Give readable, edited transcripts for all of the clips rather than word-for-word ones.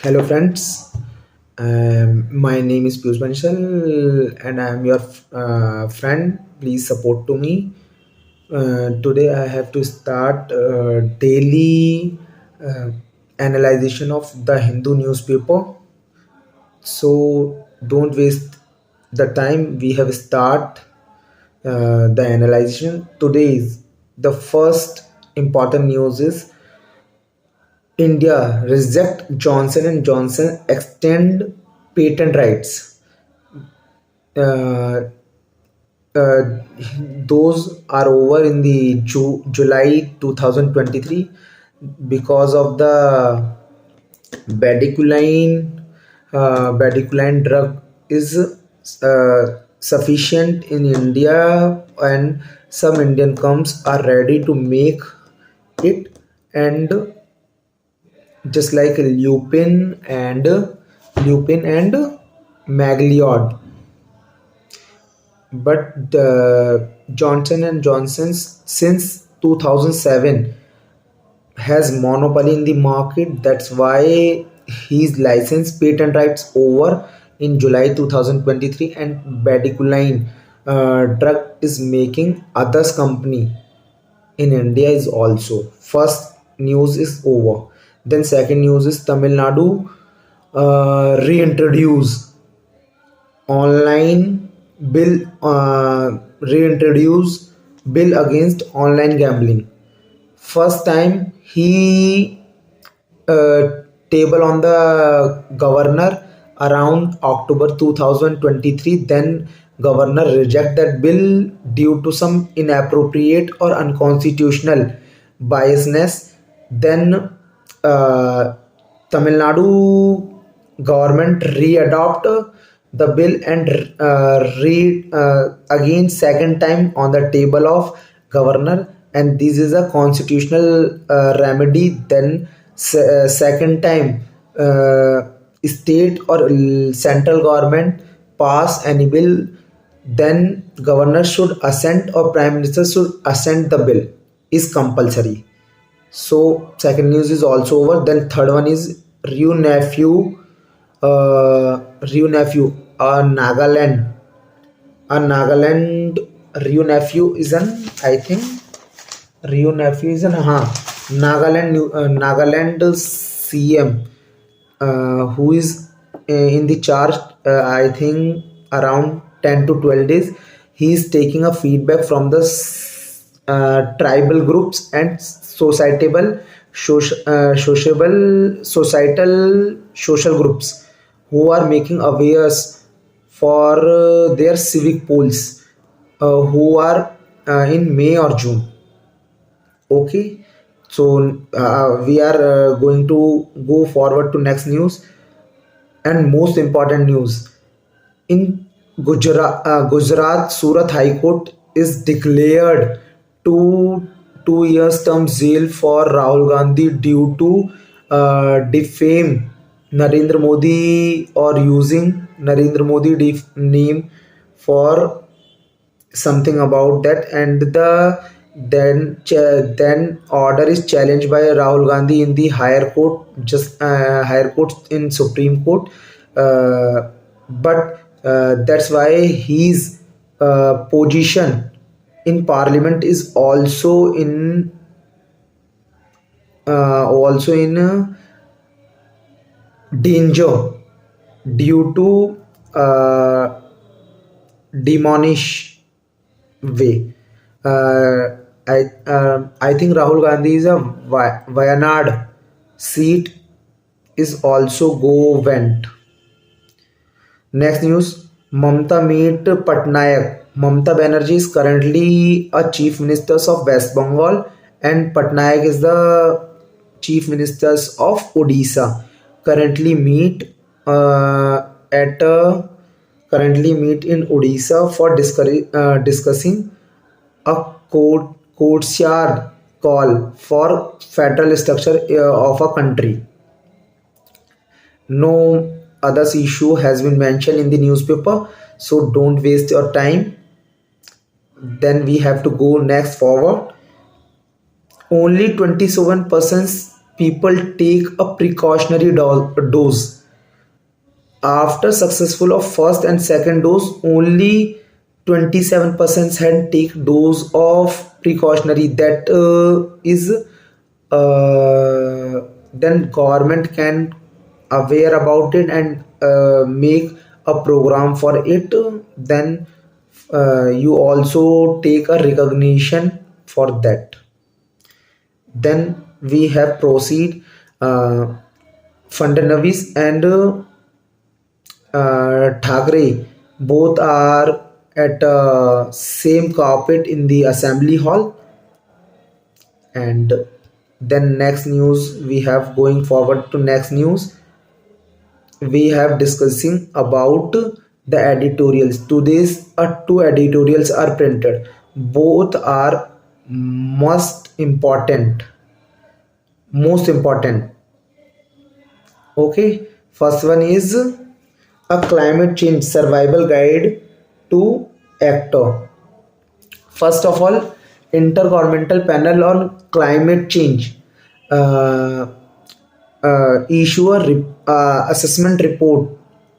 Hello, friends. My name is Piyush Bansal, and I am your friend. Please support to me. Today, I have to start daily analyzation of the Hindu newspaper. So don't waste the time. We have start the analyzation. Today is the first important news is India reject Johnson and Johnson extend patent rights. Uh, uh, those are over in the July 2023 because of the Bediculine. Bediculine drug is sufficient in India, and some Indian companies are ready to make it, and just like Lupin and Magliod. But the Johnson and Johnson's since 2007 has monopoly in the market. That's why his license patent rights over in July 2023, and Bediculine drug is making others company in India is also. First news is over. Then second news is Tamil Nadu reintroduce online reintroduce bill against online gambling. First time he uh, table on the governor around October 2023. Then governor reject that bill due to some inappropriate or unconstitutional biasness. Then uh, Tamil Nadu government re-adopt the bill and read again second time on the table of governor, and this is a constitutional remedy. Then second time state or central government pass any bill, then governor should assent or prime minister should assent the bill is compulsory. So second news is also over. Then third one is Ryu nephew, Ryu nephew, Nagaland, Nagaland Ryu nephew is an I think Ryu nephew is an Nagaland CM, who is in the charge. I think around 10 to 12 days. He is taking a feedback from the tribal groups and societal social groups who are making awares for their civic polls, who are in May or June. Okay, so we are going to go forward to next news, and most important news in Gujarat, Surat High Court is declared two 2 years term jail for Rahul Gandhi due to defame Narendra Modi or using Narendra Modi name for something about that, and then order is challenged by Rahul Gandhi in the higher court, just higher court in Supreme Court. But that's why his position in Parliament is also in danger due to demonish way. Uh, I think Rahul Gandhi is a Wayanad seat is also go went. Next news: Mamta meet Patnaik. Mamta Banerjee is currently a chief minister of West Bengal, and Patnaik is the chief ministers of Odisha. Currently meet at currently meet in Odisha for discussing a courtyard call for federal structure of a country. No other issue has been mentioned in the newspaper, so don't waste your time. Then we have to go next forward. Only 27% people take a precautionary dose. After successful of first and second dose, only 27% had take dose of precautionary. That is then government can aware about it and make a program for it. Then you also take a recognition for that. Then we have proceed Fadnavis and Thackeray, both are at same carpet in the assembly hall. And then next news we have, going forward to next news, we have discussing about the editorials. Today's two editorials are printed. Both are most important. Okay, first one is a climate change survival guide to actor. First of all, Intergovernmental Panel on Climate Change uh, issue a assessment report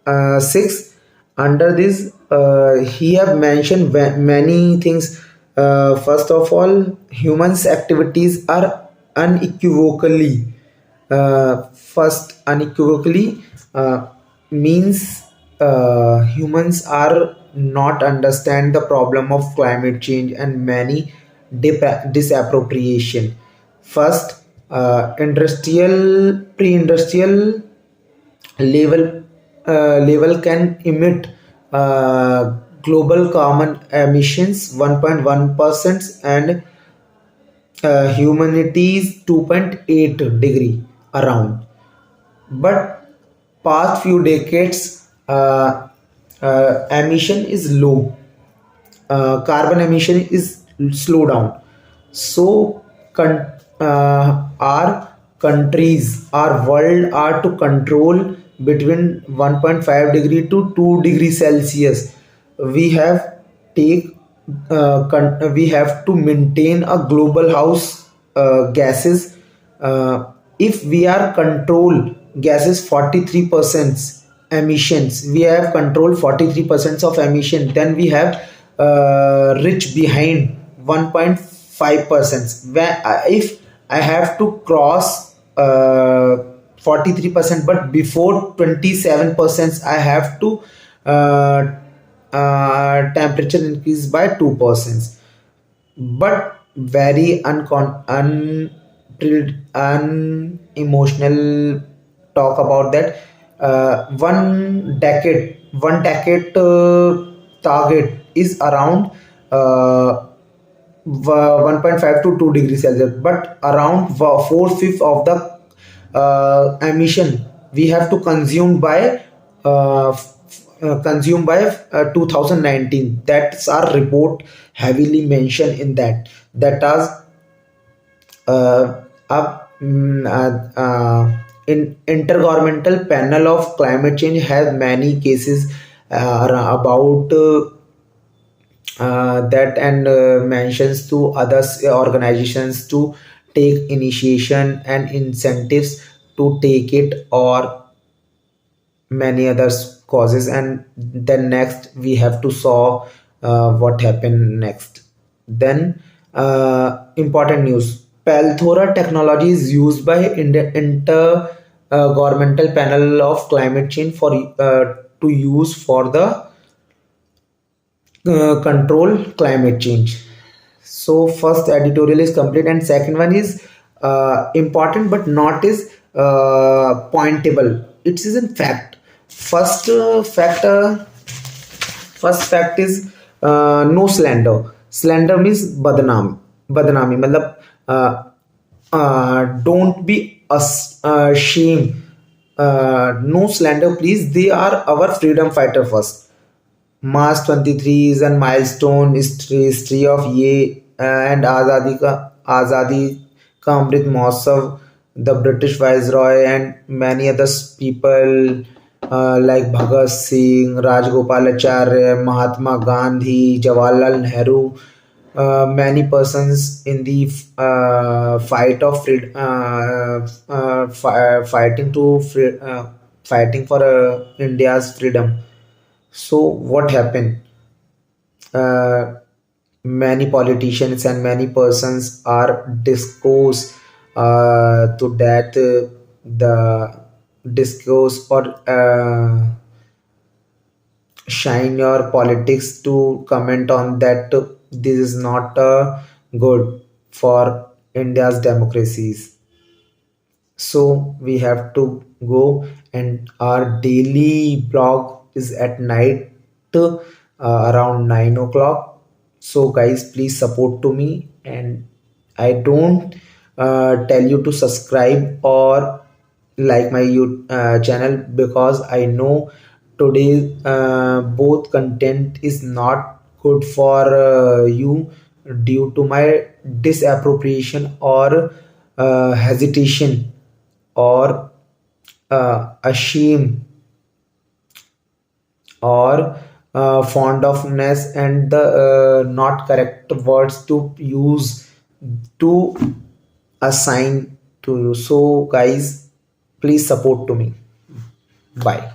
6. Under this, he have mentioned many things. First of all, humans' activities are unequivocally first unequivocally means humans are not understand the problem of climate change and many disappropriation. First, industrial pre-industrial level can emit global carbon emissions 1.1% and humanity's 2.8 degree around. But past few decades emission is low, carbon emission is slow down. So our countries, our world are to control between 1.5 degree to 2 degree Celsius. We have take we have to maintain a global house gases. If we are control gases 43% emissions, we have control 43% of emission, then we have rich behind 1.5%. Where if I have to cross 43%, but before 27% I have to temperature increase by 2%. But very unemotional talk about that. One decade target is around 1.5 to 2 degrees Celsius, but around 4/5 of the emission we have to consume by 2019. That's our report heavily mentioned in that. That is in Intergovernmental Panel of Climate Change has many cases about that, and mentions to others organizations to take initiation and incentives to take it, or many other causes. And then next we have to saw what happened next. Then important news, Palthora technology is used by inter governmental panel of climate change for to use for the control climate change. So first editorial is complete, and second one is important but not is pointable. It is in fact. First fact is no slander. Slander means badnami मतलब don't be ashamed. No slander please, they are our freedom fighter first. March 23 is a milestone history of ये and आज़ादी का Amrit Mahotsav. The British Viceroy and many other people like Bhagat Singh, Rajgopalacharya, Mahatma Gandhi, Jawaharlal Nehru, many persons in the fight of freedom, fighting for India's freedom. So what happened? uh, Many politicians and many persons are discourse to that the discourse or shine your politics to comment on that this is not good for India's democracies. So we have to go, and our daily blog is at night around 9 o'clock. So guys, please support to me, and I don't tell you to subscribe or like my channel, because I know today both content is not good for you due to my disappropriation or hesitation or a shame or fond ofness and the not correct words to use to assign to you. So guys, please support to me. Bye.